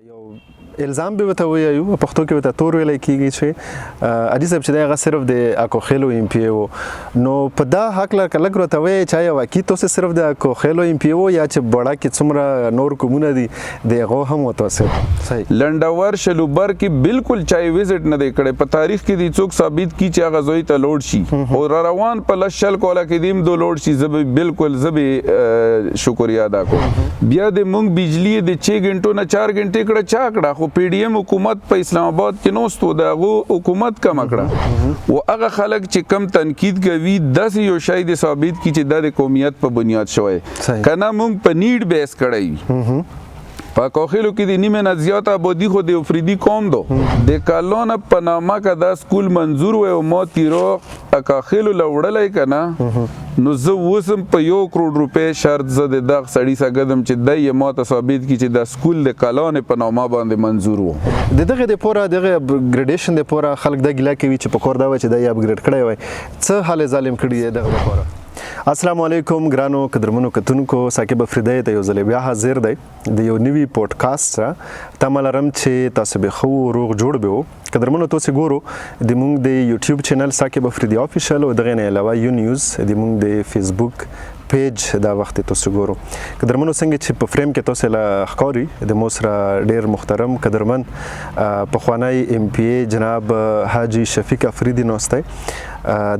یو الزام به وته وایو په پښتو کې وته تور ویل کیږي چې اجي صاحب چې دا صرف د اکو خېلو ایم پی او نو په دا حق لا کله ګرته وای چې یو کی تو صرف د اکو خېلو ایم پی او یا چې بڑا کې څومره نور کومونه دي دغه هم وته صحیح لنډاور شلوبر کې بالکل چای وزټ نه دی کړي په تاریخ کې دی څوک ثابت کی چې هغه زوی ته لوډ شي او روان په لشل کوله کې دیم دو لوډ شي زب بالکل زب شکریا ادا کو بیا د مونږ بجلی د 6 غنټو نه 4 غنټې کړه چا کړه خو پی ډی ایم حکومت په اسلام آباد کې نوستو دغه حکومت کم کړه او هغه خلک چې کم تنقید کوي داسې یو شای د ثابت کی چې د قومیت په بنیاد شوی کنه مونږ په نیډ بیس کړی په کوخلو کې د نیمه نه زیاته بودی خو د افریدي قوم دو د کالون په نامه کا دا سکول منظور و او مو تیرو اکاخلو لوړلای کنه نو زه وسم په 1 کروڑ روپے شرط زده د سړی سګدم چې د یې مو ثابت کی چې د سکول د کالون په نامه باندې منظور و دغه د پورا دغه اپګریډیشن د پورا خلک د ګلا کوي چې په کور دا و چې د اپګریډ کړی وای څه حال ظالم کړی دغه پورا السلام علیکم ګرانو قدرمنو کتونکو ساکب افریدی ته یو ځل بیا حاضر دی د یو نوی پودکاسټ سره تملرم چې تاسو به خو روغ جوړ به قدرمنو تاسو ګورو د مونږ د یوټیوب چینل ساکب افریدی افیشل او دغه نه علاوه یو نیوز د مونږ د فیسبوک پیج دا وخت تاسو ګورو قدرمنو څنګه چې په فریم کې تاسو له ښکاری د موسرا ډیر محترم قدرمن په خوانی ایم پی ای جناب حاجی شفیق افریدی نوسته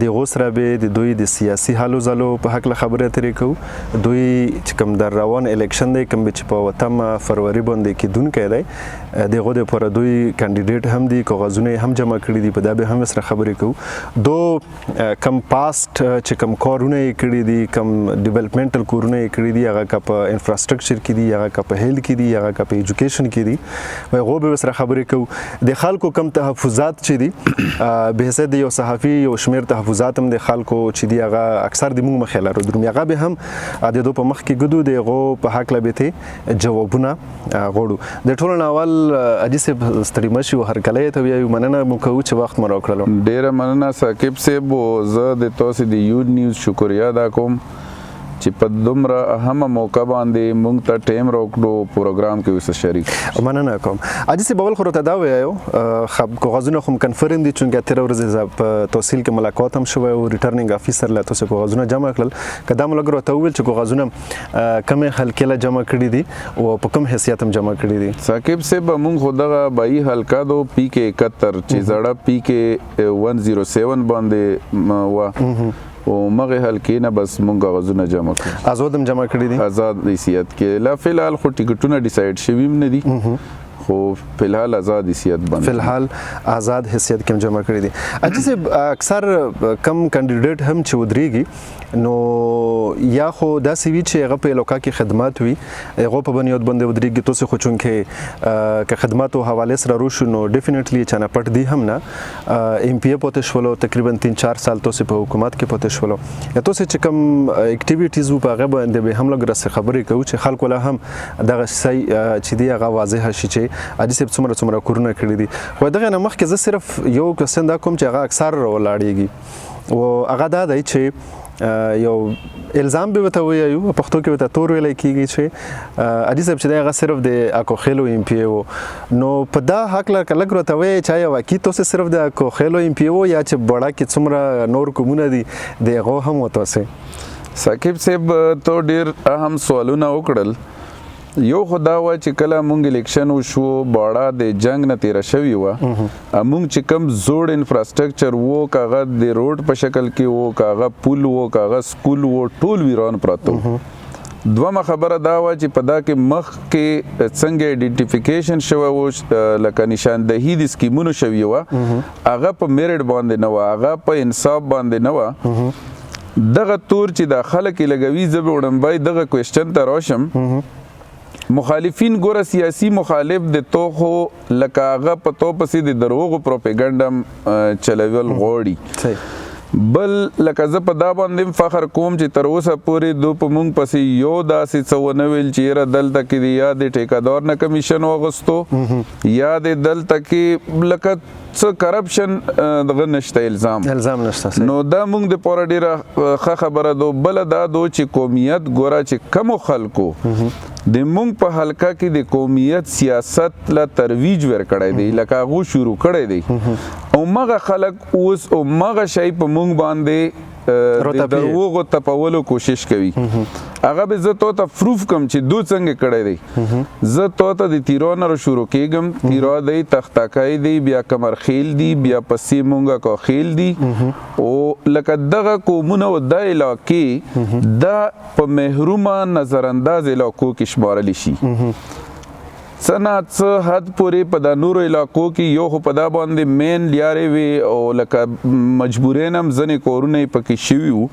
د غوسره به د دوی د سیاسي حالو زلو په حق له خبره اترې کو دوی چې کوم در روان الیکشن دی کوم چې په وتم فروری باندې کې دون کېدای دغه د پر دوی کاندیدټ هم دي کاغذونه هم جمع کړي دي په دا به هم سره خبرې کو دو کم پاست چې کم کارونه کړي دي کم ډیولپمنټل کورونه کړي دي هغه کا په انفراستراکچر کې دي هغه کا په هیلث کې دي هغه کا په ایجوکیشن کې دي وای غو به سره خبرې کو د خلکو کم تحفظات چې دي به حساب د یو صحافي یو شمیر تحفظات هم د خلکو چې دی هغه اکثر د موږ مخې لرو درم هغه به هم د دو په مخ کې ګدو د غو په حق لبته جوابونه غوړو د ټولو اول اجي سه ستړي مشي هر کله ته ویو مننه مو کوو چې وخت مو راکړلو ډیر مننه ساکب صاحب زه د تاسو د یو نیوز شکریا ادا کوم چې په دومره اهمه موقع باندې مونږ ته ټیم راکړو پروګرام کې وسه شریک مننه کوم اجي سه بول خو ته دا ویو خب کاغذونه خو کنفرم دي چې تیر ورځ په توصیل کې ملاقات هم شوی او ریټرنینګ افیسر له تاسو کاغذونه جمع کړل کدا ملګرو ته ویل چې کاغذونه کمه حلقه له جمع کړی دي او په کوم حیثیت هم جمع کړی دي ساکب صاحب مونږ خو دغه 22 حلقه دو پی کې 71 چې زړه پی کې 107 باندې وا او مغه حلقې نه بس مونږ غوښنه جمع کړو آزادم جمع کړی دي آزاد حیثیت کې لا فلحال خو ټیکټونه ډیسایډ شوی نه دي خو فلحال آزاد حیثیت باندې فلحال آزاد حیثیت کې جمع کړی دي اجازه اکثر کم کاندیدټ هم چې ودرېږي نو یا خو دا سی وی چې هغه په علاقه کې خدمات وي هغه په بنیاد باندې ودرېږي تاسو خو چونکه که خدماتو حواله سره روشو نو ډیفینیټلی چانه پټ دی هم نه ایم پی ای پته شولو تقریبا 3-4 سال تاسو په حکومت کې پته شولو یا تاسو چې کوم اکټیویټیز په هغه باندې به هم لګره خبرې کوي چې خلکو له هم دغه شی چې دی هغه واضح شي چې اجي سب څومره کورونه کړی دي خو دغه نه مخکې زه صرف یو کوسچن دا کوم چې هغه اکثر ولاړیږي او هغه دا دی چې یو الزام به وته وایو په پښتو کې وته تور ویل کیږي چې اجي سب چې هغه صرف د اکو خېلو ایم پی او نو په دا حق لا کله ګرته وای چې یو کی تو صرف د اکو خېلو ایم پی او یا چې بڑا کې څومره نور کومونه دي دغه هم وته سه ساکب صاحب تو ډیر اهم سوالونه وکړل یو خدا وا چې کله مونږ الیکشن وشو باړه د جنگ نه تیر شوی و مونږ چې کم زوړ انفراستراکچر وو کاغه د روډ په شکل کې وو کاغه پل وو کاغه سکول وو ټول ویران پراته دومره خبره دا و چې په دا کې مخ کې څنګه ایډنټیفیکیشن شوی و لکه نشاندهی د سکیمونو شوی و هغه په میرټ باندې نه و هغه په انصاف باندې نه و دغه تور چې د خلک لګوي زب وړمبای دغه کوېسچن ته راشم مخالفین ګوره سیاسی مخالف د تو خو لکه هغه په تو پسې د دروغو پروپاګاندا چلول غوړي بل لکه زه په دا باندې فخر کوم چې تر اوسه پورې دو په مونږ پسې یو داسې څه ونه ویل چې یاره دلته کې د یا د ټیکادار نه کمیشن واغستو یا د دلته کې لکه څه کرپشن دغه نشته الزام نشته نو دا مونږ د پوره ډیره ښه خبره دو بل دا دو چې قومیت ګوره چې کمو خلکو د مونږ په حلقه کې د قومیت سیاست لا ترویج ورکړی دی لکه هغه شروع کړی دی او مغه خلک اوس او مغه شی په مونږ باندې د دروغو تپولو کوشش کوي هغه به زه تو ته پروف کم چې دو څنګه کړی دی زه تو ته د تیرو نه شروع کېږم تیرو دی تختکای دی بیا کمر خیل دی بیا پسې مونږه کو خیل دی او لکه دغه قومونه و د علاقې دا په محرومه نظر انداز علاقو کې شمارلی شي څه حد پورې په د نورو علاقو کې یو خو په دا باندې مین لیارې وي او لکه مجبورین هم ځنې کورونه یې پکې شوي وو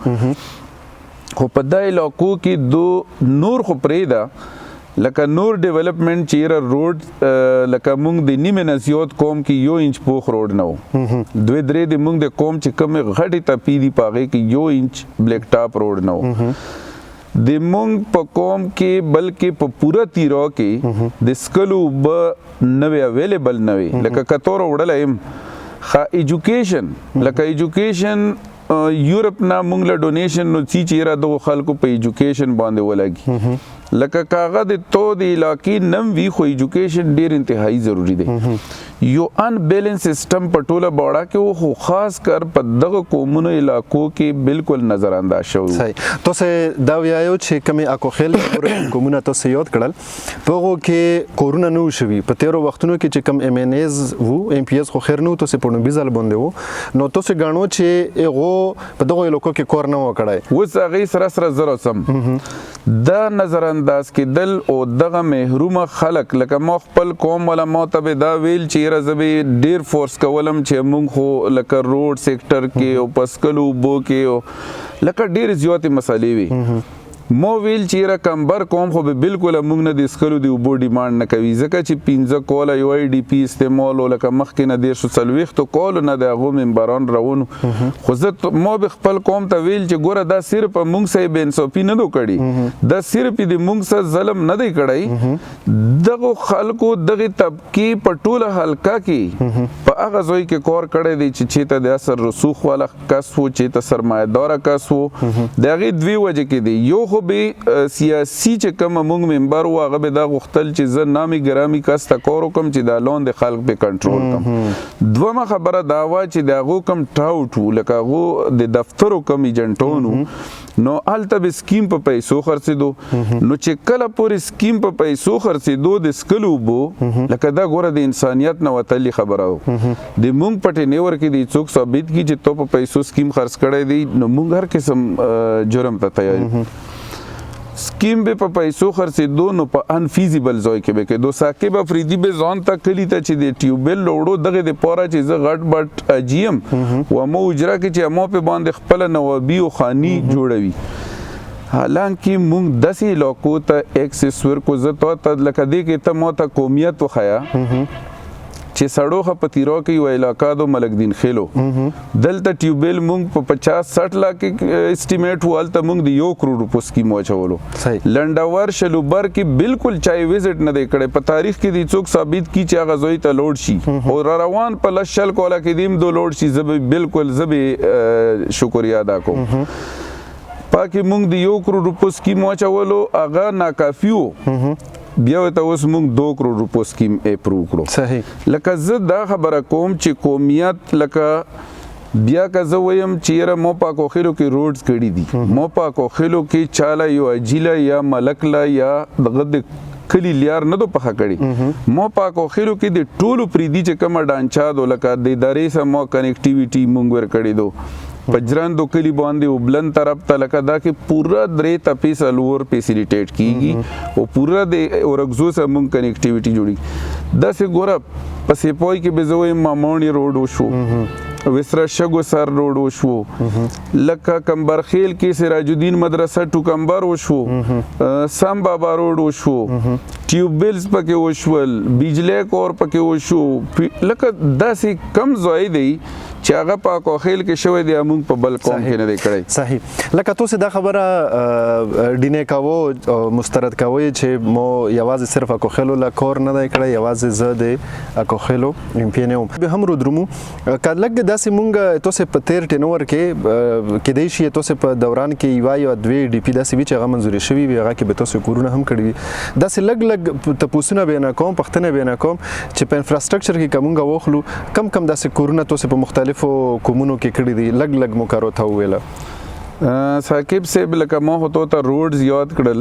خو په دا علاقو کې دو نور خو پرېږده لکه نور ډیولپمنټ چیرې روډ لکه مونږ د نیمې نه زیات قوم کې یو انچ پوخ روډ نه و دوی درې د مونږ د قوم چې کومې غټې تپې دي په هغې کې یو انچ بلیک ټاپ روډ نه و د مونږ په قوم کې بلکې په پوره تیرو کې د سکلو به نوې اویلیبل نه وي لکه کتور وړلی یم ښه ایجوکیشن لکه ایجوکیشن یورپ نه مونږ له ډونیشن نو چیرې دغو خلکو په ایجوکیشن باندې ولګي لکه کاغه د تو د علاقې نم وي خو ایجوکیشن ډیر انتهایی ضروری دی یو ان بیلنس سیستم په ټوله باړه کې خو خاص کر په دغه قومونو علاقو کې بالکل نظر انداز شوی صحیح تاسو دا ویایو چې کمی اکوخیل قومونه تاسو یاد کړل په هغو کې کورونه نه شوي په تیرو وختونو کې چې کم ایم ان ایز وو ایم پی ایس خو خیر نه تاسو په نوبي ځل باندې وو نو تاسو غاڼو چې هغه په دغه علاقو کې کور نه وکړای اوس هغه سره زرو سم دا نظر انداز کې دل او دغه محرومه خلک لکه ما خپل قوم ولا ما ته دا ویل چې رزبي ډیر فورس کولم چې مونږ خو لکه روډ سیکټر کې او پسکلو بو کې لکه ډیر زیاتې مسالې وي مو ویل چې را کمبر قوم خو به بالکل مونږ نه د سکلو دی وبو ډیماند نه کوي ځکه چې 15 کوله یو ای ډی پی استعمال لکه مخکې نه 140 کول نه د هغه منبران روانو خو زه مو به خپل قوم ته ویل چې ګوره دا صرف مونږ سه بنسوپی نه دو کړي دا صرف د مونږ سه ظلم نه دی کړی دغه خلکو دغه طبقه په ټوله حلقه کې په هغه ځای کې کور کړی دی چې ته د اثر رسوخ والا کس وو چې ته سرمایه‌دار کس وو دغه دوی وجه کې دی یو به سیاسي چې کوم مونږ منبر و هغه به دا غوښتل چې زه نامي ګرامي کس ته کور وکم چې دا لون د خلک به کنټرول کم دومره خبره دا وا چې دا غو کم ټاوټ لکه غو د دفترو کم ایجنټونو نو الته به سکیم په پیسو خرڅېدو نو چې کله پورې سکیم په پیسو خرڅېدو د سکلو بو لکه دا ګوره د انسانیت نه وتلی خبره و د مونږ پټې نیور کې د څوک ثابت کی چې تو په پیسو سکیم خرڅ کړی دی نو مونږ هر قسم جرم ته تیار سکیم به په پیسو خرڅېدو نو په انفیزیبل ځای کې به کېدو ثاقب افریدي به ځان ته کلي ته چې د ټیوبل لوړو دغه د پاره چې زه غټ بټ اجیم و مو اجرا کې چې مو په باندې خپل نوابي او خاني جوړوي حالانکه مونږ داسې علاقو ته ایکسس ورکو زه ته لکه دی کې ته مو ته قومیت وخیا چې سړوخه په تیرو کې یو علاقه دو ملک دین خېلو دلته ټیوبل مونږ په 50-60 لاک اسټیمیټ والته مونږ د 1 کروڑ روپو سکیم واچولو لنډاور شلوبر کې بالکل چای وزټ نه دی کړی په تاریخ کې د څوک ثابت کی چې هغه زوی ته لوډ شي او روان په لشل کولا کې دیم دو لوډ شي زبې بالکل زبې شکریا ادا کوم پاکي مونږ د 1 کروڑ روپو سکیم واچولو هغه ناکافي وو بیا ته اوس مونږ 2 کروڑ روپو سکیم اپروو کړو صحیح لکه زه دا خبره کوم چې قومیت لکه بیا که زه وایم چې مو پاکو خلو کې روډز کړي دي مو پاکو خلو کې چاله یو اجیله یا ملکلا یا دغه د کلی لیار نه دو پخه کړي مو پاکو خلو کې د ټولو پریدي چې کومه ډانچا دو لکه د ادارې سره مو کنیکټیویټي مونږ ور کړی دو پجران دو کلی باندې او بلند طرف ته لکه دا کې پورا درې تپیس الور فیسیلیټیټ کیږي او پورا د اورګزو سره مونږ کنیکټیویټي جوړي دا سه ګوره پسې پوي کې به زوې مامونی روډ وشو وسره شګو سر روډ وشو لکه کمبرخیل کې سراج الدین مدرسه ټوکمبر وشو سام بابا روډ وشو ټیوبلز پکې وشول بجلی کور پکې وشو لکه داسې کم ځای دی چې هغه په کوخیل کې شوی دی مونږ په بل قوم کې نه دی کړی صحیح لکه تاسو دا خبره ډینه کاوه او مسترد کوي چې مو یوازې صرف کوخیلو لا کور نه دی کړی یوازې زه د کوخیلو امپینه به هم رو درمو کله دا داسې مونږ تاسو په تیر ټینور کې کېدای شي تاسو په دوران کې یو یا دوه ډي پی داسې وی چې هغه منزوري شوي وي، هغه کې به تاسو کورونه هم کړی وي. داسې لږ تپوسونه به نه کوم، پښتنه به نه کوم چې په انفراستراکچر کې کومه وخلو کم داسې کورونه تاسو په مختلفو قومونو کې کړی دي، لږ مو کارو ته ویله. ثاقب صاحب لکه ما خو ته روډز یاد کړل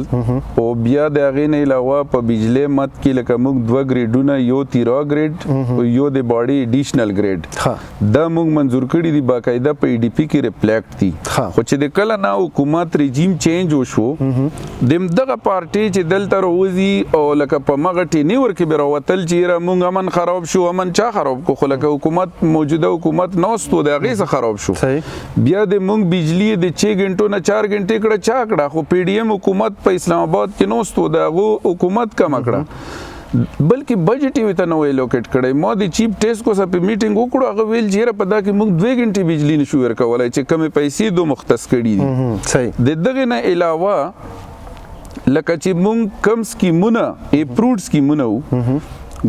او بیا د هغې نه علاوه په بجلی مت کې لکه موږ 2 ګریډونه، یو 13 ګریډ او یو د باډي ایډیشنل ګریډ دا موږ منظور کړي دي، باقاعده په ای ډي پی کې ریفلیکټ دي. خو چې د کله نه حکومت رژیم چینج وشو دغه پارټي چې دلته راوځي او لکه په مغه ټینور کې به راوتل چې موږ امن خراب شو، امن چا خراب کو، خو لکه حکومت موجوده حکومت نوستو د هغې څخه خراب شو. بیا د موږ بجلی د 6 غنټو نه 4 غنټې کړه چا کړه، خو پی ډی ایم حکومت په اسلام آباد کې نوستو د هغه حکومت کم کړه، بلکې بجټ یې ته نو الوکیټ کړی. ما د چیف ټیسکو سره په میټینګ وکړو، هغه ویل چې په دا کې موږ 2 غنټې بجلی نشو ورکولای چې کمې پیسې دو مختص کړي دي. صحیح. د دغه نه علاوه لکه چې موږ کم سکیمونه اپروډ سکیمونه وو،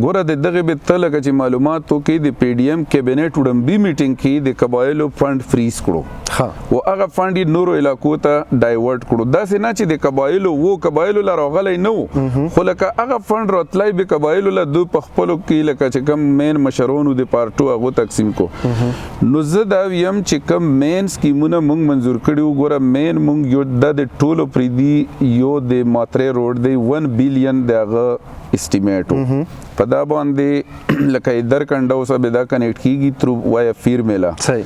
ګوره د دغه به ته لکه چې معلوماتو کې د پی ډی ایم کابینټ وډمبي میټینګ کې د قبایلو فند فریز کړو او هغه فند یې نورو علاقو ته ډایورټ کړو. داسې نه چې د قبایلو لا راغلی نه و، خو لکه هغه فند راتلی به قبایلو لا دوی په خپلو کې لکه چې کم مین مشرونو د پارټو هغو تقسیم کو. نو زه دا ویم چې کم مین سکیمونه موږ منظور کړي وو، ګوره مین موږ یو د ټولو پرېدي یو د ماترې روډ دی 1 بلین د هغه اسټیمیټ په دا باندې لکه در کنډو سره به دا کنیکټ کیږي تھرو وایا فیر میلا. صحیح.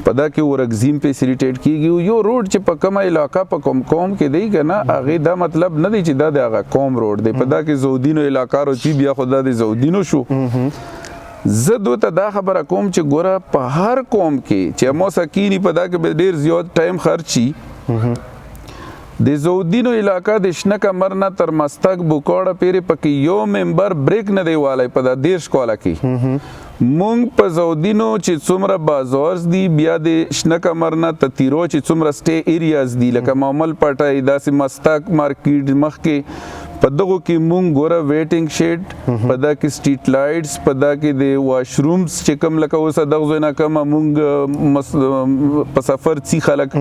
په دا کې ورګزیم فیسیلیټیټ کیږي. یو روډ چې په کومه علاقه په کوم قوم کې دی کنه هغه دا مطلب نه دی چې دا د هغه قوم روډ دی. په دا کې زودینو علاقه رو چې بیا خدا د زودینو شو. زه دوی ته دا خبره کوم چې ګوره په هر قوم کې چې مو سکینی په دا کې به ډیر زیات ټایم خرچي. د زودینو علاقه د شنه کمر نه تر مستک بوکوړه پیرې پکې یو ممبر بریک نه دی والی په دا 10 کوله کې. مونږ په زودینو چې څومره بازارز دي، بیا د شنه کمر نه ته تیرو چې څومره سټې ایریاز دي لکه معمل پټای داسې مستک مارکیټ مخکې په دغو کې مونږ ګوره ویټینګ شیډ، په دا کې سټریټ لایټس، په دا کې د واشرومز چې کوم لکه اوس دغه ځای نه کومه مونږ په سفر څي خلک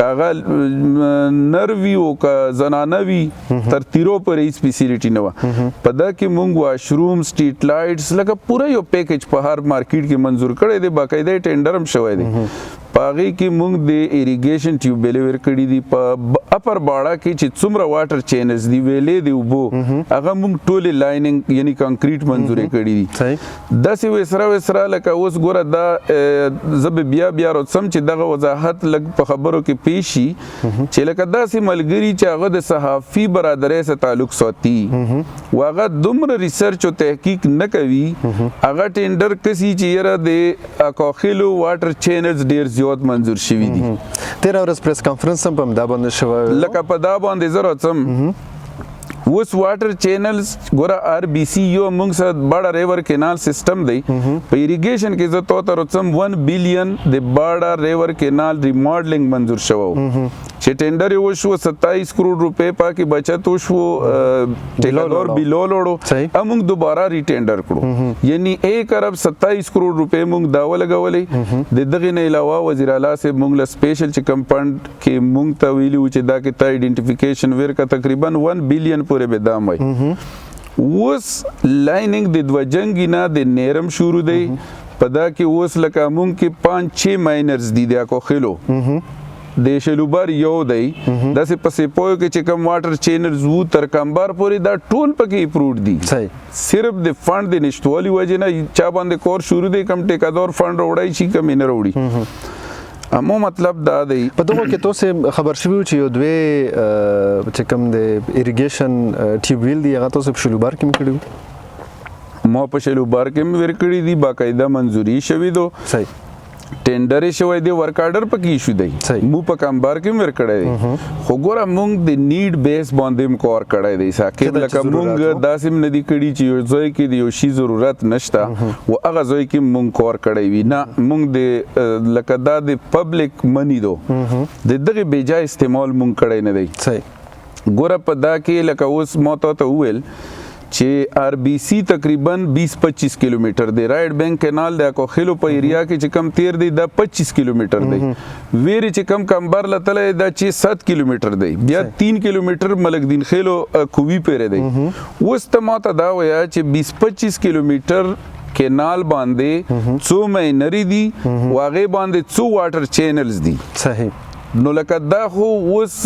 کاغه نروي او کا زنانه وي تر تیرو پر هیڅ فیسیلیټي نه و. په دا کې مونږ واشروم سټریټ لایټس لکه پوره یو پیکیج په هر مارکیټ کې منظور کړی دی، باقاعده ټینډر هم شوی دی. په هغې کې مونږ د ایریګیشن ټیوبویلې ورکړي دي. په اپر باړه کې چې څومره واټر چینلز دي ویلې د اوبو هغه مونږ ټولې لایننګ یعنی کانکریټ منظورې کړي دي. داسې وسره لکه اوس ګوره دا زه به بیا راځم چې دغه وضاحت لږ په خبرو کې پیش شي چې لکه داسې ملګري چې هغه د صحافي برادرۍ سره تعلق ساتي و هغه دومره ریسرچ او تحقیق نه کوي، هغه ټینډر کسي چې یاره د اکاخیلو واټر چینلز ډیر زیات منظور شوي دي. تیره ورځ پریس کانفرنس هم په دا باندې شوی لکه په دا باندې زه راځم. اوس واټر چینلز ګوره آر بی سی یو موږ سره باړه ریور کینال سیستم دی. په ایریګیشن کې زه تو ته راځم 1 بلین د باړه ریور کینال ریماډلینګ منظور شوی چې ټینډر یې وشو 27 کروڑ روپے پاکې بچت وشو ټیکادور بیلو لوړو موږ دوباره ری ټینډر کړو، یعنی 1 ارب 27 کروڑ روپے موږ دا ولګولې. د دغه نه علاوه وزیر اعلی صاحب موږ له سپیشل چې کمپاوند کې موږ ته ویلي و چې دا کې تا ایډنټیفیکیشن ورکا تقریبا 1 بلین پورې به دام وای. اوس لایننګ د دوجنګ نه د نیرم شروع دی. په دا کې اوس لکه موږ کې 5-6 ماینرز دي د اکوخیلو د شلوبر یو دی. داسې پسې پویو کې چې کوم واټر چینلز وو تر کمبار پورې دا ټول پکې اپروډ دي. صرف د فند د نشټوالي وجې نه چا باندې کور شروع دی، کم ټیکادور فند راوړی شي کم یې نه راوړي. مو مطلب دا دی په دغه کې تاسو خبر شوي چې یو دوی چې کوم د ایریګیشن ټیوبویل دی هغه تاسو په شلوبر کې کړی ما په شلوبر کې ورکړي دي، باقاعده منظوري شوی دو. صحیح. ټینډر شوی دی، ورک آرډر پکې ایشو دی، مو په کمبار کې ورکړی دی. خو ګوره مونږ د نیډ بیس باندې هم کار کړی دی. ساکب لکه مونږ داسې هم نه دي کړي چې یو ځای کې د یو شي ضرورت نشته و هغه ځای کې مونږ کار کړی وي. نه، مونږ د لکه دا د پبلک منی دو د دغه بې ځای استعمال مونږ کړی نه دی. ګوره په دا کې لکه اوس ما ته وویل چې آر بی سی تقریبا 20-25 کیلومتر دی. رائټ بینک کینال د اکوخیلو په ایریا کې چې کم تیر دی دا 25 کیلومتر دی. ویری چې کم کمبر لتل دا چې 7 کیلومتر دی. بیا 3 کیلومتر ملک دین خیلو کووی پیره دی. اوس ته ماته دا ویا چې 20-25 کیلومتر کینال باندې څو مینری دي واغې باندې څو واټر چینلز دي. صحیح. نو لکه دا خو اوس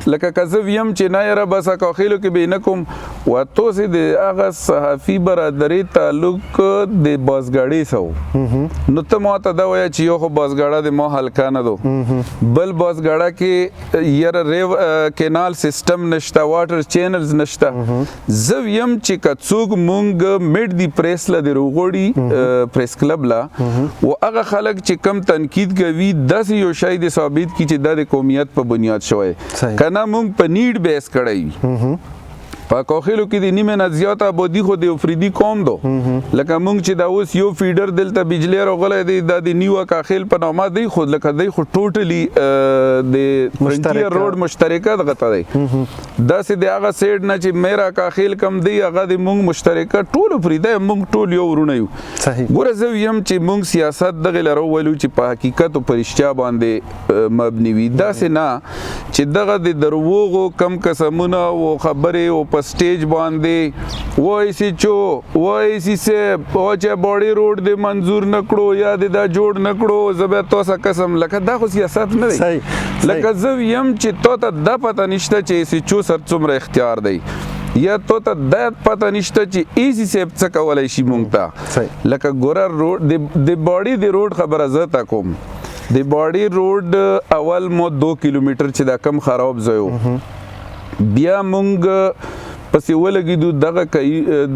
لکه کذب یم چې نه یاره بس اکوخیلو کې به نه کوم واتو سي د هغه صحافي برادرۍ تعلق د بازګاړي سو. نو ته ماته دا وایه چې یو خو بازګاړه د ما حلقه نه دو بل بازګاړه کې یاره ریو کینال سیستم نشته واټر چینلز نشته. زه یم چې که څوک مونږ میډ دی پریس له د روغوړي پریس کلب لا و هغه خلک چې کم تنقید کوي داسې یو شی د ثابت کی چې دا د قومیت په بنیاد شوی کنه مونږ په نیډ بیس کړی. په کوخیلو کې د نیمه نه زیاته آبادي خو د افریدي قوم دو. لکه مونږ چې دا اوس یو فیډر دلته بجلی راغلی دی دا د نیوه کاخیل په نامه دی خو لکه دی خو ټوټلی د فرنټیر روډ مشترکه دغه دی. داسې د هغه سیډ نه چې میرا کاخیل کم دی هغه د مونږ مشترکه ټول افریدی مونږ ټول یو ورونه یو. ګوره زه ویم چې مونږ سیاست دغه لرو ولو چې په حقیقت او په رښتیا باندې مبني وي. داسې نه چې دغه د دروغو کم قسمونه او خبرې او په سټیج باندې وای سی چو وای سی سے پوچا باډي روډ د منظور نکړو یا د دا جوړ نکړو زبې تاسو قسم لکه دا خو سیاست نه دی. لکه زه یم چې تو ته د پته نشته چې سی چو سر څومره اختیار دی یا تو ته د پته نشته چې ایزی سیب څه کولای شي مونږ ته. لکه ګورر روډ د باډي د روډ خبره زه تا کوم د باډي روډ اول مو 2 کیلومتر چې دا کم خراب ځایو بیا مونږ پسې ولګېدو دغه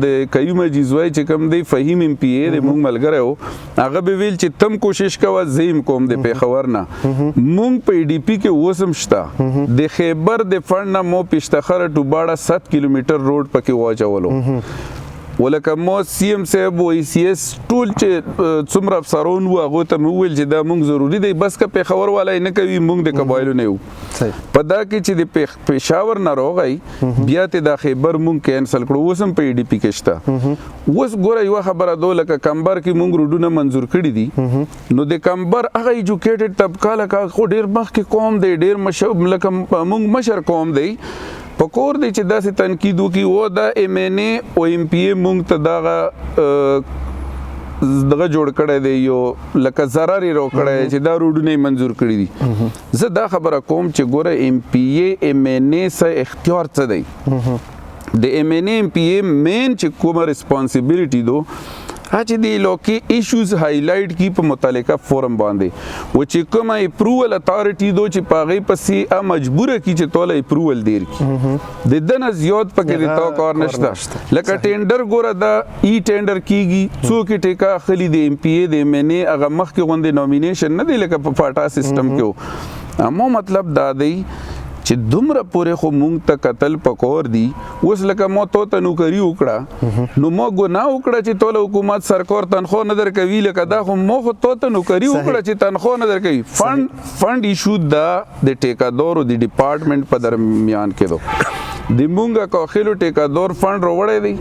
د کیوم جیزوای چې کوم دی فهیم ایم پی ای د مونږ ملګری و هغه به ویل چې تم کوشش کوه زه یم کوم د پیښور نه. مونږ په ای ډي پي کې اوس هم شته د خیبر د فنډ نه مو پشتخره ټوباړه 7 کیلومتر روډ پکې واچولو. ولکه مو سی ایم صاحب او ای سی اس ټول چې څومره افسرون و هغه ته مو ویل چې دا مونږ ضروری دی بس که پیښور والای نه کوي مونږ د قبایلو نه یو. په دا کې چې د پېښور نه راغی بیا ته د خیبر مونږ کینسل کړو اوس هم په ای ډي پي کې شته. اوس ګوره یوه خبره دو لکه کمبر کې مونږ روډونه منظور کړي دي نو د کمبر هغه ایجوکیټډ طبقه لکه خو ډېر مخکې قوم دی ډېر لکه مونږ مشر قوم دی پکور دی چې داسې تنقید وکړي او د ایم این ای او ایم پی ای مونږ ته دغه جوړ کړی دی یو لکه ضرر یې راکړی چې دا روډونه یې منظور کړي دي. زه دا خبره کوم چې ګوره ایم پی ای ایم این ای څه اختیار څه دی د ایم این ای ایم پی ای مین چې کومه ریسپانسیبلیټي دو چې د علاقې ایشوز هایلایټ کی په متعلقه فورم باندې و چې کومه اپروول اتارټي دو چې په هغې پسې مجبوره کی چې توله اپروول دیر کی د دنه زیات پکې د تو کار نشته. لکه ټینډر ګوره دا ای ټینډر کیږي څوک یې ټیکا اخلي د ایم پی ای د ایم این ای هغه مخکې غوندې نومینیشن نه دی لکه په پاټا سیستم کې. اما مطلب دا دی چې دومره پورې خو مونږ ته قتل پکور دي. اوس لکه ما تو ته نوکري وکړه نو ما ګناه وکړه چې توله حکومت سرکار تنخواه نه درکوي لکه دا خو ما خو تو ته نوکري وکړه چې تنخواه نه درکوي. فنډ ایشو دا د ټیکادارو د ډپارټمنټ په درمیان کې دو د مونږه کوخیلو ټیکادار فنډ راوړی دی.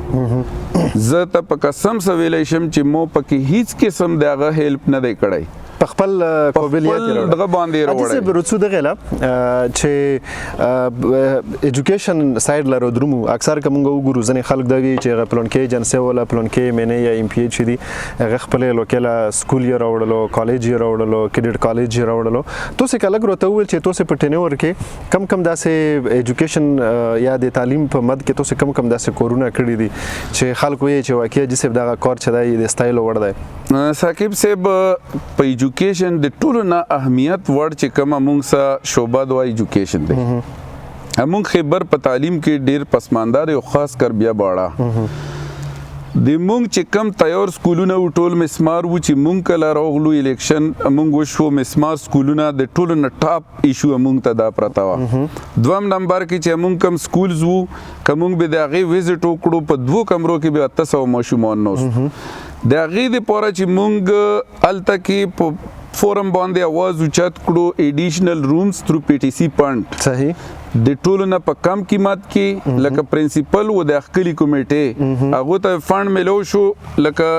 زه ته په قسم سره ویلی شم چې مو پکې هیڅ قسم د هغه هیلپ نه دی کړی په خپل قابلیت دغه باندې راوړی. اجازه برڅو دغه لا چې ایجوکیشن ساید لرو درمو اکثر کوم وګورو ځنې خلک دا وی چې پلانکې ایجنسی ولا پلانکې مینه یا ایم پی ایچ دي هغه خپل لوکاله سکول یې راوړلو کالج یې راوړلو کډیټ کالج یې راوړلو. تاسو کله ګروته ول چې تاسو په ټینور کې کم داسې ایجوکیشن یا د تعلیم په مد کې تاسو کم داسې کورونه کړی دي چې خلک وایي چې واقعي جسب دغه کار چدای د سټایل وړ دی. ثاقب صاحب په ایجوکیشن د ټولو نه اهمیت وړ چې کومه مونږ سره شعبه د ایجوکیشن دی. مونږ خیبر په تعلیم کې ډېر پسماندار او خاص کر بیا باړه د مونږ چې کم تیار سکولونه و ټول مسمار و چې مونږ کله راغلو الیکشن مونږ وشو مسمار سکولونه د ټولو نه ټاپ ایشو مونږ ته دا پرته وه. دوم نمبر کې چې مونږ کم سکولز وو که مونږ به د هغې وزټ وکړو په 2 کمرو کې به 800 ماشومان ناست د هغې دپاره چې مونږ هلته کې په فورم باندې اواز اوچت کړو ایډیشنل رومز تھرو پی ټي سی فنډ. صحیح د ټولو نه په کم قیمت کې لکه پرنسپل و د خپل کمیټې هغه ته فند ملو شو لکه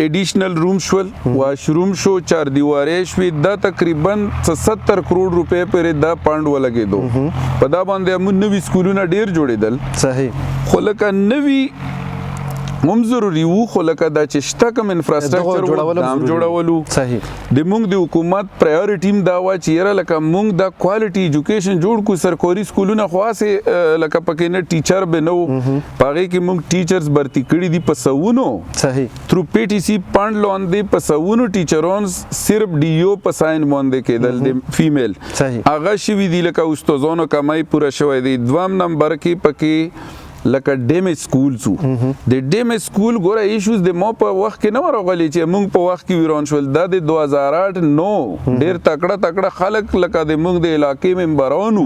ایډیشنل روم شول واشروم شو چار دیوارې شوې دا تقریبا 70 کروڑ روپے پرې دا پاند ولګېدو په دا باندې موږ نوې سکولونه ډیر جوړېدل صحیح خو لکه نوې هم ضروري وو خو لکه دا چې شته کوم انفراستراکچر دام جوړولو صحیح د موږ د حکومت پرایورټی دا وا چې یره لکه موږ د کوالټي ایجوکیشن جوړ کو سرکوري سکولونه خاصه لکه پکې نه ټیچر به نو پاره کې موږ ټیچرز برتی کړي دي په سونو صحیح تھرو پی ټی سی پاند لاندې په سونو ټیچرونز صرف ډی او په ساين باندې کېدل د فیمیل صحیح هغه شوی دی لکه استادانو کمای پوره شوی دی دوام نمبر کې پکې لکه ډیمج سکول سو د ډیمج سکول ګوره ایشوز د مو په وخت کې نه ورغلي چې موږ په وخت کې ویرون شول د 2008 نو ډیر تکړه خلک لکه د موږ د علاقې ممبرانو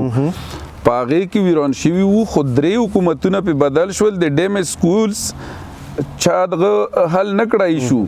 پاغه کې ویرون شوی وو خو درې حکومتونه په بدل شول د ډیمج سکولز چا دغه حل نکړای شو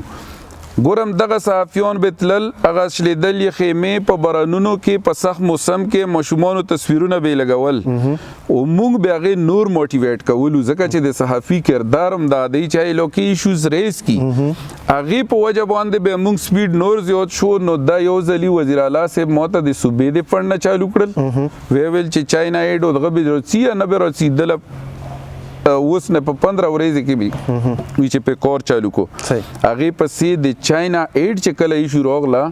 ګورم دغه صحافیون بتلل هغه شلیدل خیمه په برانونو کې په سخت موسم کې مشمونو تصویرونه به لګول او موږ به هغه نور موټیویټ کولو ځکه چې د صحافي کردارم د دی چې لوکي ایشوز ریس کی هغه په وجه باندې به موږ سپیډ نور زیات شو نو د یو ځلی وزیر اعلی صاحب موته د صوبې د فند چالو کړل ویل چې چاینا ایډ او دغه به روسیا نه به رسیدل اوس نه په 15 ورځې کې به چې په کور چالو کو هغه پسې د چاینا ایډ چې کله یې شروع غلا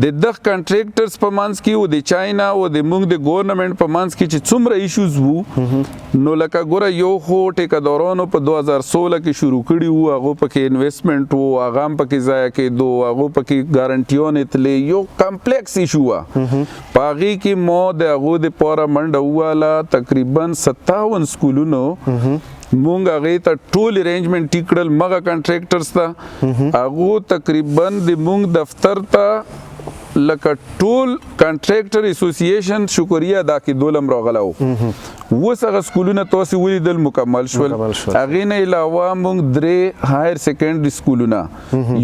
د دغ کنټریکټرز په مانس کې او د چاینا او د موږ د ګورنمنت په مانس کې چې څومره ایشوز وو نو لکه ګوره یو خو ټیکدارانو په 2016 کې شروع کړي وو هغه پکې انویسټمنټ وو هغه هم پکې ځای کې دو هغه پکې ګارانټیون اتلې یو کمپلیکس ایشو وا پاغي کې مو د هغه د پوره منډه واله تقریبا 57 سکولونو مونږ هغه ته ټول ارینجمنت ټیکړل مغه کنټریکټرز ته هغه تقریبا د مونږ دفتر ته لکه ټول کنټریکټر اسوسییشن شکریا ادا کې دولم راغلاو وسغه سکولونه تاسو ولیدل مکمل شول هغه نه علاوه مونږ درې هایر سیکنډري سکولونه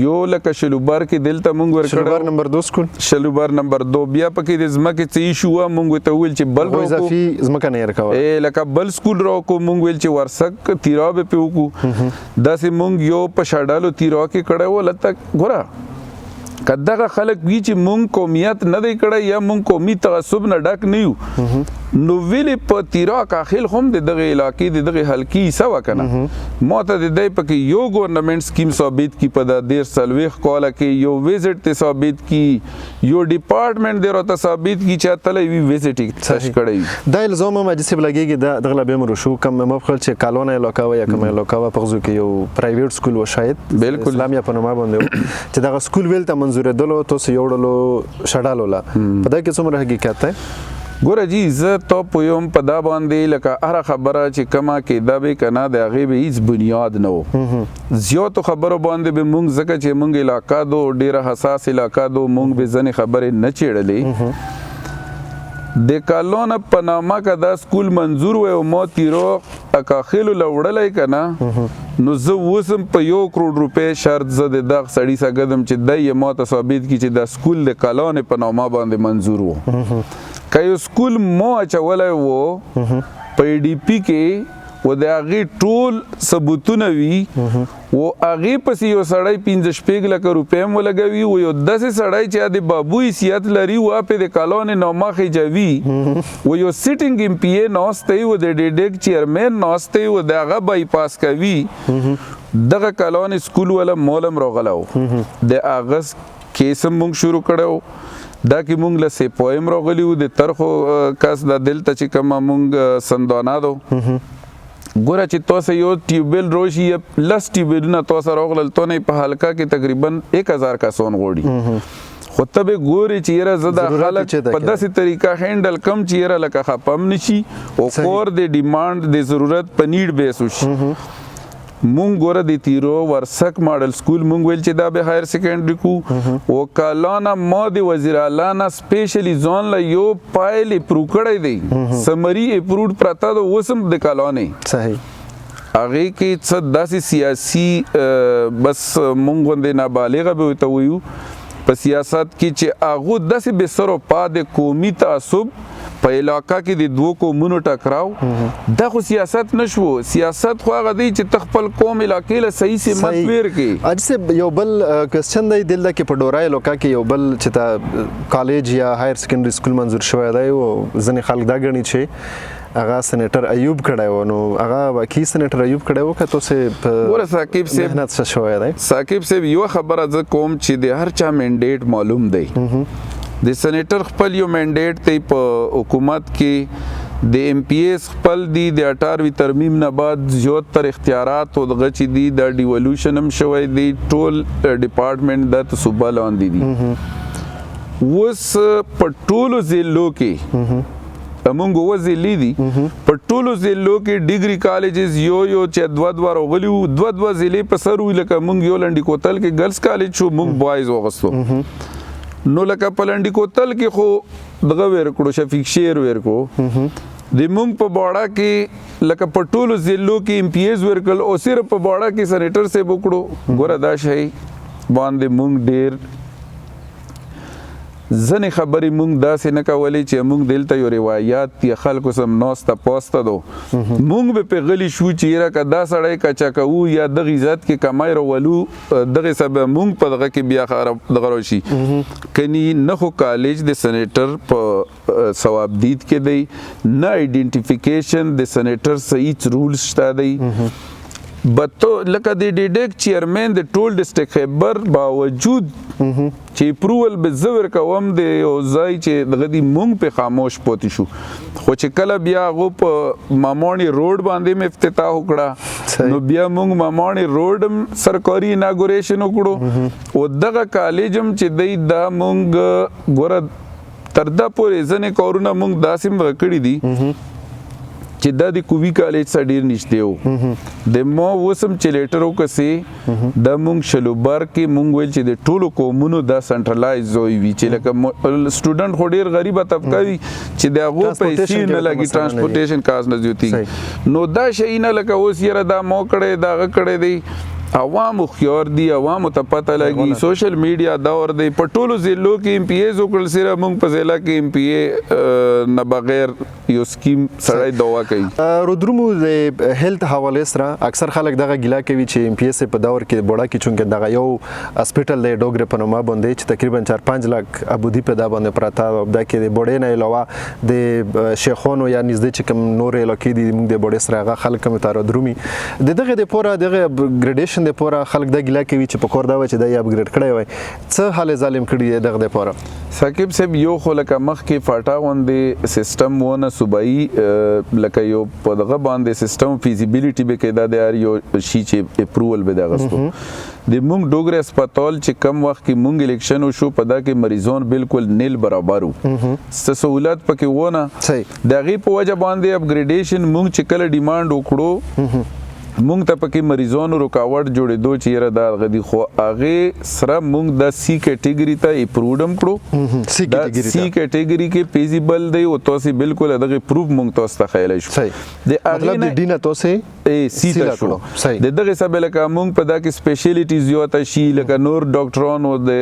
یو لکه شلوبر کې دلته مونږ ورکړو شلوبر نمبر 2 سکول شلوبر نمبر 2 بیا پکې د زمکه څه شو مونږ ته ویل چې بل اضافي زمکه نه ورکاو لکه بل سکول راکو مونږ ویل چې ورسک تیرا به پیوکو داسې مونږ یو په شاډالو تیرا کې کړه ولته ګورا کداغه خلک وی چې مونږ قومیت نه دی کړی یا مونږ قومي تعصب نه ډک نه یو نو ویلې په تیرا کاخل هم د دغه علاقې د دغه حلقي سوا کنه موته د دې پکې یو ګورنمنت سکیم ثابت کی په د ډیر سلويخ کوله کې یو ویزټ ته ثابت کی یو ډپارټمنټ د راته ثابت کی چې تلې وی ویزټ تش کړی د الزام مجلس بلګيږي د دغه به مرو شو کم مفخل چې کالونه علاقه یا کوم علاقه په غزو کې یو پرایویټ سکول و شاید بالکل اسلامي په نوم باندې چې دغه سکول ویل ته منزور دلو تاسو یو ډلو شډالو لا په دا کې څومره حقیقت ده ګوره جی زه تو پویم په دا باندې لکه هر خبره چې کما کې دا به کنه د هغه به هیڅ بنیاد نه وو زیاتو خبرو باندې به مونږ زکه چې مونږ علاقہ دو ډیره حساس علاقہ دو مونږ به ځنې خبره نه چیړلې د کالون په نامه کا دا سکول منظور و او مو تیرو اکاخیل لوړلای کنه نو زه وسم په 1 کروڑ روپے شرط زه د دغ سړی سګدم چې دای مو ته ثابت کی چې دا سکول د کالون په نامه باندې منظور وو کایو سکول مو اچولای وو په ډی پی کې و د هغه ټول ثبوتونه وی و هغه پسې یو سړی 15 لک روپې مو لګوي و یو 10 سړی چې د بابوی سیات لري و په د کالون نوما خجوي و یو سیټینګ ایم پی ای نوسته و د ډیډک چیرمن نوسته و دغه بای پاس کوي دغه کالون سکول ولا مولم راغلاو د اغست کیسم مونږ شروع کړو دا کې مونږ له سه پویم راغلیو د ترخو کس د دلته چې کوم مونږ سندانا دو ګوره چې تاسو یو ټیوبل روشي لس ټیوبلونه تاسو راغلل ته نه په حلقه کې تقریبا 1000 کسان غوړي خو ته به ګوري چې یره زدا خلک په داسې طریقه هندل کم چې یره لکه خپم نشي او کور د ډیماند د ضرورت په نیډ بیس وشي مونږ ګوره د تیرو ورسک ماډل سکول مونږ ویل چې دا به هایر سیکنډري کو او کالانا مو د وزیر اعلی نه سپیشلی ځون له یو پایل اپروو کړی دی سمری اپرووډ پراته د وسم د کالونې صحیح هغه کې څه داسې سیاسي بس مونږ باندې نابالغه به وته ویو په سیاست کې چې هغه داسې به سره پاد قومي تعصب په علاقه کې د دوه قومونو ټکراو دا خو سیاست نشو. سیاست خو هغه دی چې ته خپل قوم علاقې له صحیح سمت ویر کې. اجسه یو بل کوېسچن دی دلته کې په ډورای علاقه کې یو بل چې تا کالج یا هایر سیکنډري سکول منظور شوی دی او ځینې خلک دا ګڼي چې هغه سېنیټر ایوب کړی و. نو هغه واقعي سېنیټر ایوب کړی و که تاسې ګوره ثاقب صاحب محنت څه شوی دی؟ ثاقب صاحب یوه خبره زه کوم چې د هر چا منډیټ معلوم دی. د سېنیټر خپل یو منډیټ دی په حکومت کې، د ایم پی ایس خپل دی، د 18 ترمیم نه بعد زیاتره اختیارات او دغه چې دی د ډیولوشن هم شوی دی، ټول ډپارټمنټ د صوبه لاندې دي. اوس په ټولو ضلعو کې مونږ وزیلی دي، په ټولو ضلعو کې ډیګري کالجز یو چې دوه راغلي وو، دوه ضلعې په سر وي. لکه مونږ یو لنډي کوتل کې ګرلز کالج شو، مونږ بوایز وغوښتو. نو لکه په لنډي کوتل کې خو دغه ویر کړو، شفیق شیر ویر کو. د مونږ په باړه کې لکه په ټولو ضلعو کې ایم پی ایز ورکل او صرف په باړه کې سېنیټر صاحب وکړو. ګوره دا شی باندې مونږ ډیر ځنې خبرې مونږ داسې نه کولې چې مونږ دلته یو روایات یا خلکو سم ناسته پاسته دو مونږ به په غلی شو چې یاره که دا سړی کچا کوو یا دغه عزت کې کمای راولو دغه سبب مونږ په دغه کې بیا دغه راشي کني نه خو کالج د سېنیټر په ثوابدید کې دی نه آئیډینټیفیکیشن د سېنیټر صحیح رولز شته دی. بتو لکه د ډیډک چیرمن د ټول ډسټریکټ خیبر باوجود چې اپروول به زور کوم د یو ځای چې دغه دی مونږ په خاموش پاتې شو. خو چې کله بیا غو په مامانی روډ باندې م افتتاح وکړه نو بیا مونږ مامانی روډ سرکاري اناګوریشن وکړو او دغه کالجم چې دی دا مونږ ګوره تر دا پورې ځنې کارونه مونږ داسې وکړي دي چې دا د کووي کالج سره ډیر نږدې وو. د ما وسم چې لیټر وکسي دا مونږ شلوبر کې مونږ ویل چې د ټولو قومونو دا سنټرلایز وي چې لکه سټوډنټ خو ډیر غریبه طبقه وي چې د هغو پیسې نه لګي، ټرانسپورټیشن کاز نه زیاتېږي. نو دا شی نه لکه اوس یاره دا مو کړی دا هغه کړی دی. عوامو خيار دي، عوامو ته پته لګي، سوشل میډیا دور دی. په ټولو ضلعو کې ایم پی ایز وکړل سره مونږ په ضلع کې ایم پی ای نه بغیر یو سکیم سړی دوا کوي. رودرومو د هیلث حواله سره اکثر خلک دغه ګیلا کوي چې ایم پی ایس په دور کې بوډا کې چونکه دغه یو هسپټل دی ډوګره په نومه باندې چې تقریبا 4-5 لک ابودی په دا باندې پراته دا کې د بوډې نه علاوه د شیخونو یا نږدې چې کوم نور علاقې دي موږ د بوډې سره هغه خلک هم تر درومي دغه د پوره دغه ګریډیشن د پوره خلک د ګیلا کوي چې په کور دا و چې د اپګریډ کړی وای څه حال ظالم کړی دغه د پوره. ثاقب صاحب یو خو لکه مخکې فاټا غوندې سیستم ونه صوبایي لکه یو په دغه باندې سیستم فیزیبیلیټي به کې دا د یو شي چې اپروول به دغستو د مونږ ډوګره هسپتال چې کم وخت کې مونږ الیکشن وشو په دا کې مریضان بالکل نیل برابر وو، څه سہولت پکې ونه. د هغې په وجه باندې اپګریډیشن مونږ چې کله ډیمانډ وکړو مونږ ته پکې مریضانو رکاوټ جوړېدو چې یاره دا غدي خو هغې سره مونږ د سی کیټګري ته اپروډ هم کړو. دا سی کیټګري کې فیزیبل دی او تاسې بالکل دغه پروف مونږ تاسو ته ښیلی شو. مطلب د ډي نه تاسې سی ته شو د دغه حساب لکه مونږ په دا کې سپیشلیټیز زیاته شي لکه نور ډاکټران او د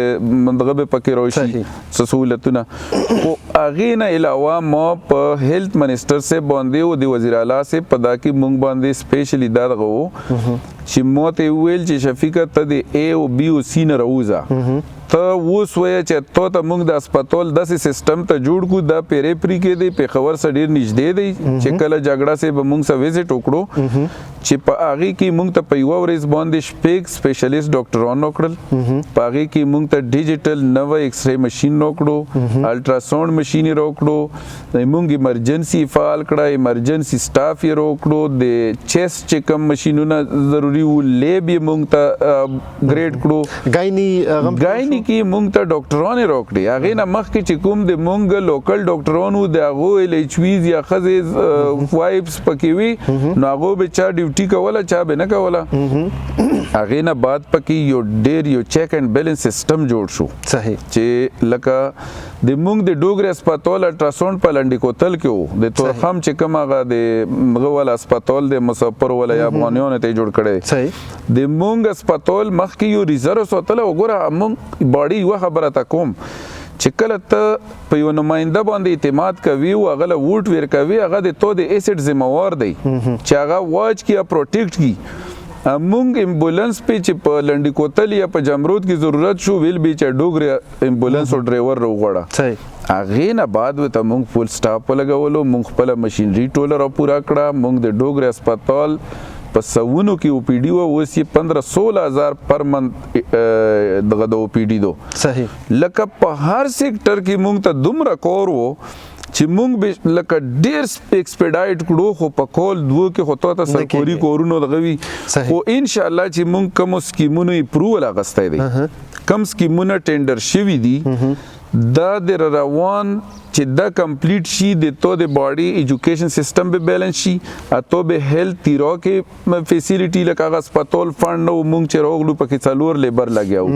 دغه به پکې راشي څه سهولتونه. خو هغې نه علاوه ما په هیلث منسټر صاحب باندې او د وزیر اعلی صاحب په دا کې مونږ باندې سپیشلی دا چې ما ته ویل چې شفیقه ته د ای او بی او سی نه راوځه ته اوس وایه چې ته ته مونږ د هسپتال داسې سیسټم ته جوړ کړو دا پیریپري کې دی پېښور سره ډېر نږدې دی چې کله جګړه سه به مونږ سره وزټ وکړو چې په هغې کې مونږ ته په یوه ورځ باندې شپږ سپیشلیست ډاکټران وکړل. په هغې کې مونږ ته ډیجیټل نوی ایکس رې مشین راکړو، الټراساونډ مشین یې راکړو، مونږ ایمرجنسي فعال کړه، ایمرجنسي سټاف یې راکړو، د چیسټ چې کوم مشینونه ضروري وو لیب یې مونږ ته اپګریډ کړو. ګایني کې مونږ ته ډاکټران یې راکړي. هغې نه مخکې چې کوم د مونږ لوکل ډاکټران وو د هغو ایل ایچ ویز یا ښځې وایفز پکې وي نو هغو به چا ډیوټي کوله چا به نه کوله. هغې نه بعد پکې یو ډېر یو چیک اینډ بیلنس سیسټم جوړ شو چې لکه د مونږ د ډوګرې هسپتال الټراساونډ په لنډي کوتل کې وو د تورخم چې کوم هغه د هغه والا هسپتال د مسافر والا یا افغانیانو ته یې جوړ کړی د مونږ هسپتال مخکې یو ریزرو ساتلی. وګوره مونږ باډي یوه خبره ته کوم چې کله ته په یو نماینده باندې اعتماد کوي او هغه له ووټ ورکوي هغه د تو د ایسټ ذمہوار دی چې هغه واچ کی یا پروټیکټ کی مونږ امبولانس په چې په لنډی کوتل یا په جمرود کې ضرورت شو ویل به چې ډوګره امبولانس او ډرایور وغوړه صحیح هغه نه بعد وته مونږ فول سټاپ لګولو مونږ خپل ماشينري ټوله را پورا کړه مونږ د ډوګره هسپتال په سونو کې او پی ډي او اوس یې 15-16 هزار پر منت دغه د او پی ډي دو صحیح لکه په هر سیکټر کې مونږ ته دومره کور وو چې مونږ به لکه ډیر ایکسپیډایټ کړو خو په کول دوه کې خو ته سرکوري کورونو دغوي خو ان شاء الله چې مونږ کوم سکیمونو اپروول اغستای دي کم سکیمونه ټینډر شوي دي دا د روان چې دا کمپلیټ شي د تو د باډي ایجوکیشن سیستم به بیلنس شي اته به هیلث تیرو کې فیسیلیټي لکه هسپتال فند نو مونږ چې روغلو پکې څلور لیبر لګیاو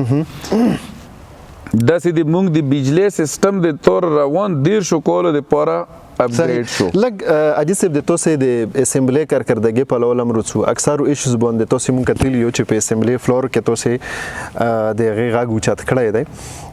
دا سې د مونږ د بجلی سیستم د تور روان دیر شو کولو د پاره اپګریډ شو لګ اجي صاحب د توسه د اسمبلی کارکردګي په لول امر څو اکثر ایشوز باندې توسه مونږ کتلی یو چې په اسمبلی فلور کې توسه د غیغا غوچات کړی دی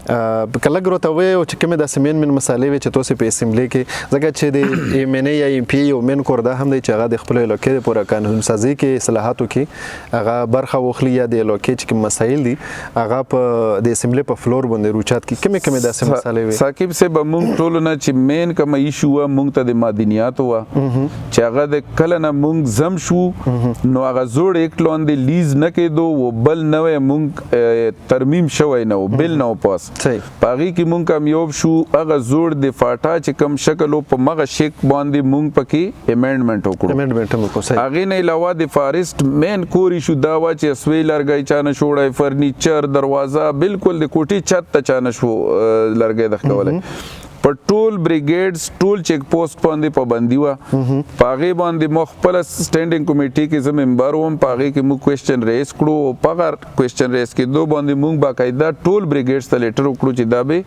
کله ګروته وې او چې کومه د سیمین من مسالې وي چې توسه په اسمبلی کې ځکه چې د ایم ان ای یا ایم پی او من کور دا هم دی چې هغه د خپل علاقې د پوره قانون سازي کې اصلاحاتو کې هغه برخه وخلی یا د علاقې چې کوم مسایل دي هغه په د اسمبلی په فلور باندې روچات کې کومه د مسالې وي ساکب سے بمون ټول نه چې مین کوم ایشو مونږ ته د مدنیات و چې هغه د کله نه مونږ زم شو نو هغه زوړ یک لون د لیز نه کېدو و بل نوې مونږ ترمیم شوی نه بل نو پاس پاغي کې مونږ کامیاب شو هغه زوړ د فاټا چې کم شکل په مغه شیک باندې مونږ پکې امندمنت وکړو هغه نه علاوه د فارست مین کوري شو دا وا چې اسوي لرګي چانه شوړای فرنیچر دروازه بالکل د کوټي چت ته چانه شو لرګي د خولای پر ټول بریګیډز ټول چیک پوسټ باندې پابندي و پاغه باندې مخبل سټینډینګ کمیټي کې زم ممبر وم پاغه کې مو کوېسچن ریز کړو پاغه کوېسچن ریز کې دوه باندې مونږ باقاعده ټول بریګیډز ته لیټر وکړو چې دا به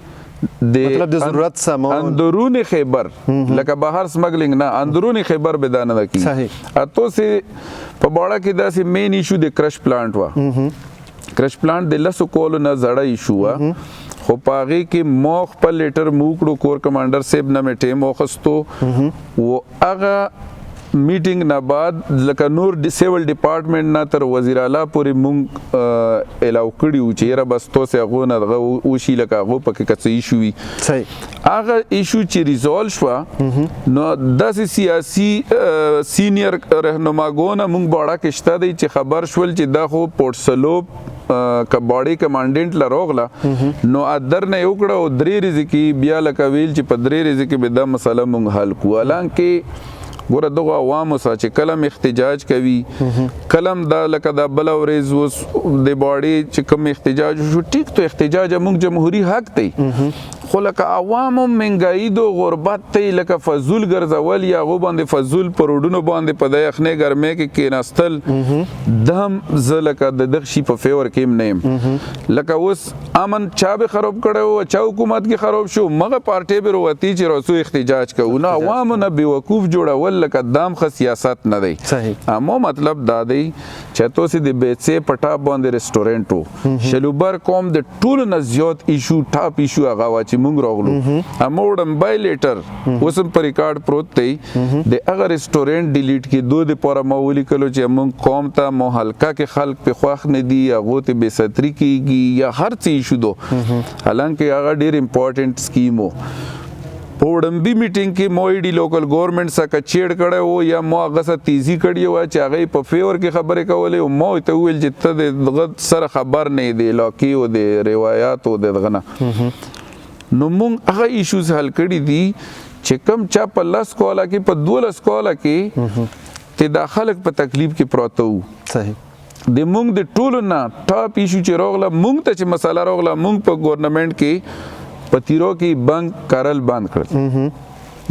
مطلب د ضرورت سامان اندرونی خیبر لکه بهر سمګلینګ نه اندرونی خیبر به دانه کی صحیح اته سي په باړه کې دا سي مین ایشو د کرش پلانټ وا کرش پلانټ د لسو کول نه زړه ایشو وا خو پاغي کې مو خپل لیټر موکړو کور کمانډر صاحب نه میټه موخستو و هغه میټینګ نه بعد لکه نور سیول ډپارټمنټ نه تر وزیر اعلی پورې مونږ الاو کړیو چې را بس تو سه غو نه دغه او شي لکه غو پکې کڅ ایشو وي صحیح هغه ایشو چې ریزولو شو نو د سیاسي سینیئر رهنماګونه مونږ باړه کېشته دی چې خبر شول چې دا خو پورټسلوپ کباړي کمانډنټ لروغله نو ادر نه یو کړه او درې رزقي بیا لکه ویل چې په درې رزقي به دا مسله مونږ حل کوو حالانکه ګوره دغه عوامو سره چې کلم احتجاج کوي کلم دا لکه دا بل ورځ اوس د باډي چې کوم احتجاج شو ټیک ته احتجاج موږ جمهوریت حق دی خو لکه عوامو منګای دو غربت ته لکه فزول ګرځول یا غو باندې فزول پروډونو باندې په د یخنه ګرمه کې کیناستل دم ز لکه د دغشي په فیور کې نیم لکه اوس امن چا به خراب کړو چا حکومت کې خراب شو مغه پارټي به وروتي چې رسو احتجاج کوو نه عوامو نه بیوقوف جوړول لکه دام خ سیاست نه دی صحیح امو مطلب دا دی چې تاسو د بیچې پټا باندې ریسټورانټ وو شلوبر کوم د ټول نه زیات ایشو ټاپ ایشو هغه وا چې مونږ راغلو اموډم بای لیټر وسم پر ریکارډ پروت دی د هغه ریسټورانټ ډیلیټ کې دوه د پوره مولی کلو چې مونږ قوم ته مو حلقه کې خلق په خوښ نه دی هغه ته بے ستری کیږي یا هر څه ایشو دو حالانکه هغه ډیر امپورټنٹ سکیم وو پوډمبي میټینګ کې موېډي لوکل ګورنمنت سره چیړ کړه او یا مو هغه سره تیزی کړی و چې هغه په فیور کې خبرې کولې او مو ته ویل چې ته دغه سره خبر نه دی لاکی او د روایت او دغه نه نو مونږ هغه ایشوز حل کړی دي چې کم چا په لاس کولا کې په 12 کولا کې ته داخلك په تکلیف کې پروت وو صحیح د مونږ د ټولو نه ټاپ ایشو چې روغله مونږ ته چې مسله روغله مونږ په ګورنمنت کې پتیرو کې بنک کارل بند کړل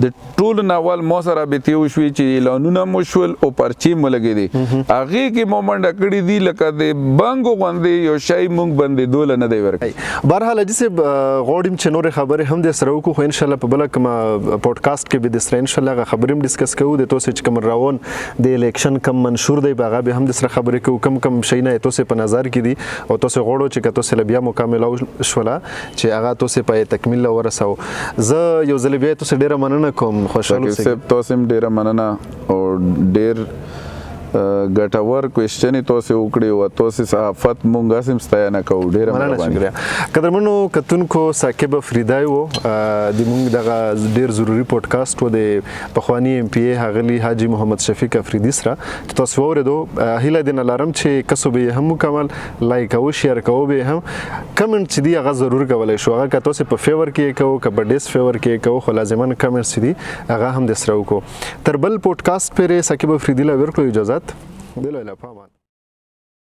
د ټول ناول مو سره رابطې وشوې چې اعلانونه مو شول او پرچې مو لګې دي هغې کې مو منډه کړې دي لکه د بانګو غوندې یو شی موږ بندېدو نه دی ورکړی. بهرحال حاجي صاحب غواړم چې نورې خبرې هم د سره وکړو خو انشاءالله په بله کومه پوډکاسټ کې به د سره انشاءالله هغه خبرې هم ډسکس کوو د توسې چې کوم روان د الیکشن کم منشور دی به هغه به هم د سره خبرې کوو کم شیونه یې توسې په نظر کې دي او توسې غواړو چې که توسې له بیا مکمله شوله چې هغه توسې په تکمیل ورسوو. زه یو ځل بیا توسې ډېره مننه کوم خوشحاله اوسئ. تاسو هم ډېره مننه او ډېر ګټور کوېشنې تاسو وکړې او تاسو صحافت مونږ هم ستاینه کوو. ډېره مننه. قدرمنو کتونکو ثاقب افریدی و د مونږ دغه ډېر ضروري پوډکاسټ و د پخواني ایم پی ای ښاغلي حاجي محمد شفیق افریدي سره چې تاسو واورېدو. هیله دې نه لرم چې کسو به یې هم مکمل لایک او شیر کوو به هم کمنټ چې دي هغه ضرور کولی شو هغه که تاسو په فیور کې کوو که په ډیس فیور کې کوو خو لازما کمنټ چې دي هغه هم د سره وکړو. تر بل پوډکاسټ پورې ثاقب افریدي له ورکړو اجازت. دلو اله پامان.